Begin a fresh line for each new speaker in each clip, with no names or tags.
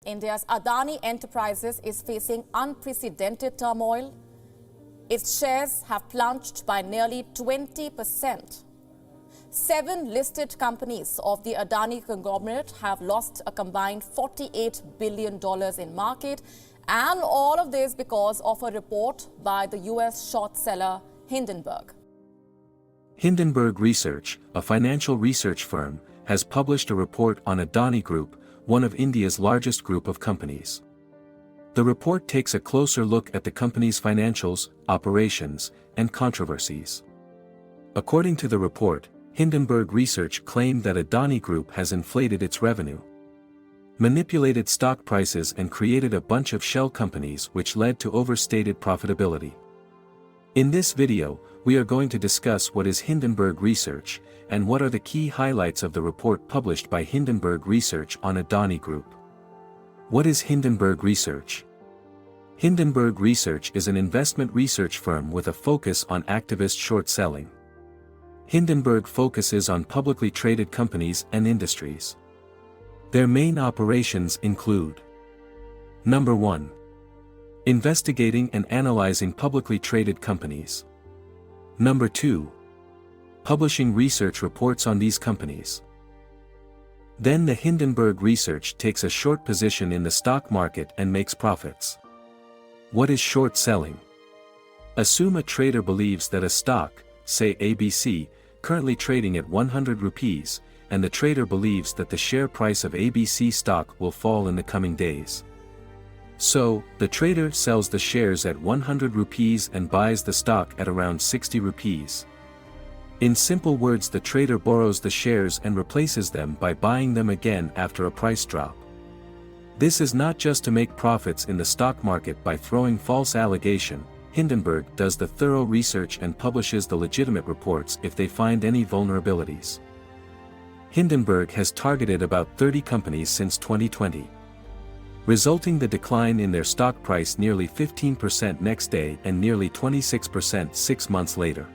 India's Adani Enterprises is facing unprecedented turmoil. Its shares have plunged by nearly 20%. 7 listed companies of the Adani conglomerate have lost a combined $48 billion in market, and all of this because of a report by the US short seller Hindenburg.
Hindenburg Research, a financial research firm, has published a report on Adani Group, one of India's largest group of companies. The report takes a closer look at the company's financials, operations, and controversies. According to the report, Hindenburg Research claimed that Adani Group has inflated its revenue, manipulated stock prices, and created a bunch of shell companies which led to overstated profitability. In this video, we are going to discuss what is Hindenburg Research, and what are the key highlights of the report published by Hindenburg Research on Adani Group. What is Hindenburg Research? Hindenburg Research is an investment research firm with a focus on activist short selling. Hindenburg focuses on publicly traded companies and industries. Their main operations include: Number 1. Investigating and analyzing publicly traded companies. Number 2. Publishing research reports on these companies. Then the Hindenburg Research takes a short position in the stock market and makes profits. What is short selling? Assume a trader believes that a stock, say ABC, currently trading at 100 rupees, and the trader believes that the share price of ABC stock will fall in the coming days. So, the trader sells the shares at 100 rupees and buys the stock at around 60 rupees. In simple words, the trader borrows the shares and replaces them by buying them again after a price drop. This is not just to make profits in the stock market by throwing false allegation. Hindenburg does the thorough research and publishes the legitimate reports if they find any vulnerabilities. Hindenburg has targeted about 30 companies since 2020, resulting the decline in their stock price nearly 15% next day and nearly 26% 6 months later.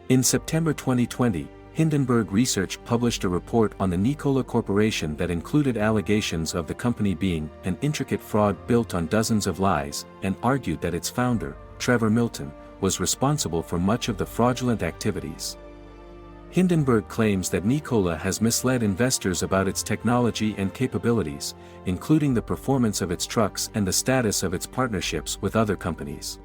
In September 2020, Hindenburg Research published a report on the Nikola Corporation that included allegations of the company being an intricate fraud built on dozens of lies, and argued that its founder, Trevor Milton, was responsible for much of the fraudulent activities. Hindenburg claims that Nikola has misled investors about its technology and capabilities, including the performance of its trucks and the status of its partnerships with other companies.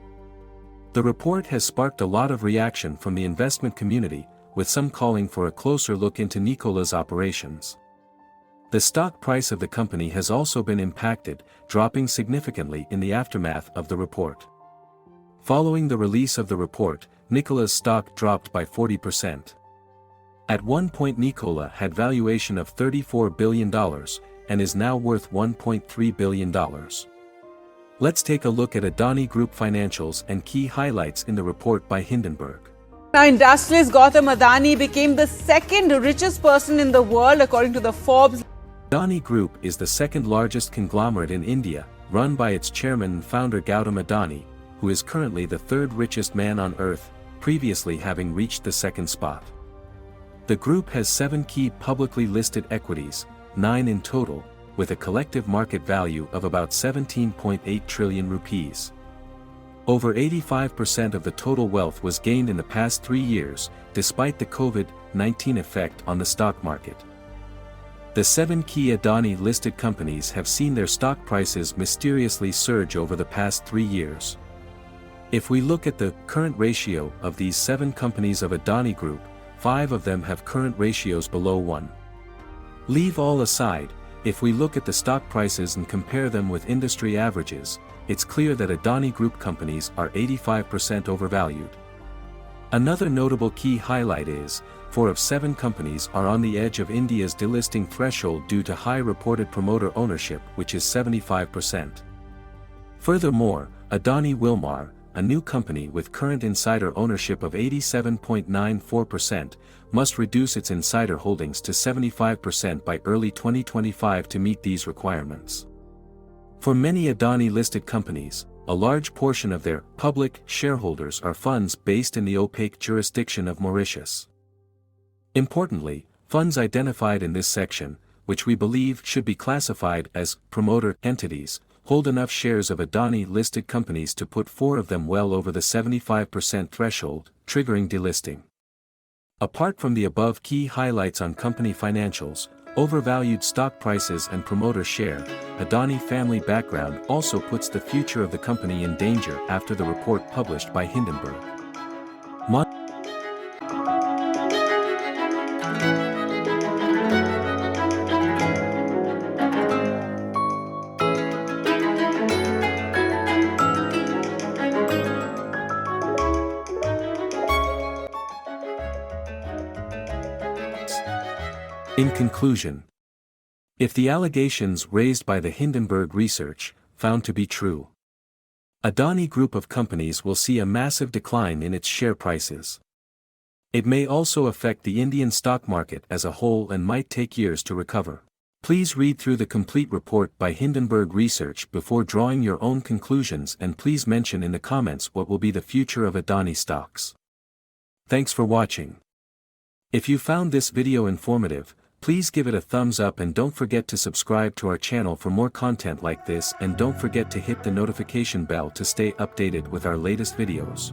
The report has sparked a lot of reaction from the investment community, with some calling for a closer look into Nikola's operations. The stock price of the company has also been impacted, dropping significantly in the aftermath of the report. Following the release of the report, Nikola's stock dropped by 40%. At one point Nikola had valuation of $34 billion, and is now worth $1.3 billion. Let's take a look at Adani Group financials and key highlights in the report by Hindenburg.
Now, industrialist Gautam Adani became the second richest person in the world according to the Forbes.
Adani Group is the second largest conglomerate in India, run by its chairman and founder Gautam Adani, who is currently the third richest man on earth, previously having reached the second spot. The group has 7 key publicly listed equities, 9 in total, with a collective market value of about 17.8 trillion rupees. Over 85% of the total wealth was gained in the past 3 years, despite the COVID-19 effect on the stock market. The 7 key Adani listed companies have seen their stock prices mysteriously surge over the past 3 years. If we look at the current ratio of these 7 companies of Adani Group, 5 of them have current ratios below 1. Leave all aside, if we look at the stock prices and compare them with industry averages, it's clear that Adani Group companies are 85% overvalued. Another notable key highlight is, 4 of 7 companies are on the edge of India's delisting threshold due to high reported promoter ownership, which is 75%. Furthermore, Adani Wilmar, a new company with current insider ownership of 87.94%, must reduce its insider holdings to 75% by early 2025 to meet these requirements. For many Adani-listed companies, a large portion of their public shareholders are funds based in the opaque jurisdiction of Mauritius. Importantly, funds identified in this section, which we believe should be classified as promoter entities, hold enough shares of Adani-listed companies to put 4 of them well over the 75% threshold, triggering delisting. Apart from the above key highlights on company financials, overvalued stock prices and promoter share, Adani family background also puts the future of the company in danger after the report published by Hindenburg. In conclusion, if the allegations raised by the Hindenburg research found to be true, Adani Group of companies will see a massive decline in its share prices. It may also affect the Indian stock market as a whole and might take years to recover. Please read through the complete report by Hindenburg Research before drawing your own conclusions, and please mention in the comments what will be the future of Adani stocks. Thanks for watching. If you found this video informative, please give it a thumbs up and don't forget to subscribe to our channel for more content like this, and don't forget to hit the notification bell to stay updated with our latest videos.